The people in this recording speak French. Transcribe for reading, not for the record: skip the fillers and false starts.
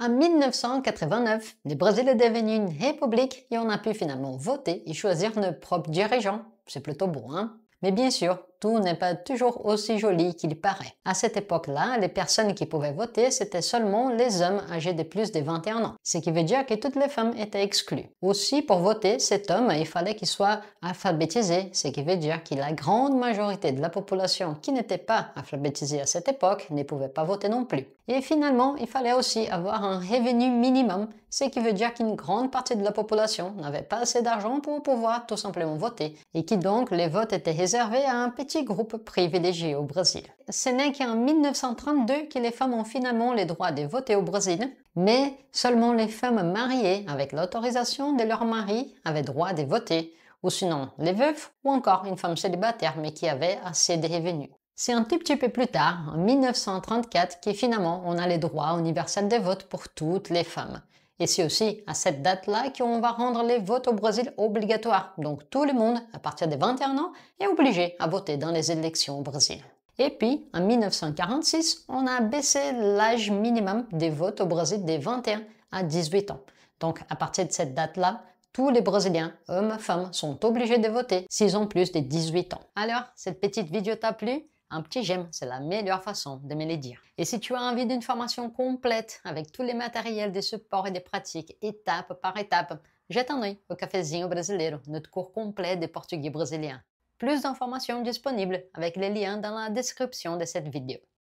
En 1989, le Brésil est devenu une république et on a pu finalement voter et choisir nos propres dirigeants. C'est plutôt beau, hein? Mais bien sûr, tout n'est pas toujours aussi joli qu'il paraît. À cette époque-là, les personnes qui pouvaient voter, c'était seulement les hommes âgés de plus de 21 ans, ce qui veut dire que toutes les femmes étaient exclues. Aussi, pour voter, cet homme, il fallait qu'il soit alphabétisé, ce qui veut dire que la grande majorité de la population qui n'était pas alphabétisée à cette époque ne pouvait pas voter non plus. Et finalement, il fallait aussi avoir un revenu minimum, ce qui veut dire qu'une grande partie de la population n'avait pas assez d'argent pour pouvoir tout simplement voter, et qui donc les votes étaient réservés à un petit groupe privilégié au Brésil. Ce n'est qu'en 1932 que les femmes ont finalement le droit de voter au Brésil, mais seulement les femmes mariées avec l'autorisation de leur mari avaient droit de voter, ou sinon les veuves, ou encore une femme célibataire mais qui avait assez de revenus. C'est un tout petit peu plus tard, en 1934, que finalement on a le droit universel de vote pour toutes les femmes. Et c'est aussi à cette date-là qu'on va rendre les votes au Brésil obligatoires. Donc tout le monde, à partir de 21 ans, est obligé à voter dans les élections au Brésil. Et puis, en 1946, on a baissé l'âge minimum des votes au Brésil de 21 à 18 ans. Donc à partir de cette date-là, tous les Brésiliens, hommes, femmes, sont obligés de voter s'ils ont plus de 18 ans. Alors, cette petite vidéo t'a plu? Un petit j'aime, c'est la meilleure façon de me le dire. Et si tu as envie d'une formation complète avec tous les matériels de support et des pratiques, étape par étape, jette un œil au Cafezinho Brasileiro, notre cours complet de portugais brésilien. Plus d'informations disponibles avec les liens dans la description de cette vidéo.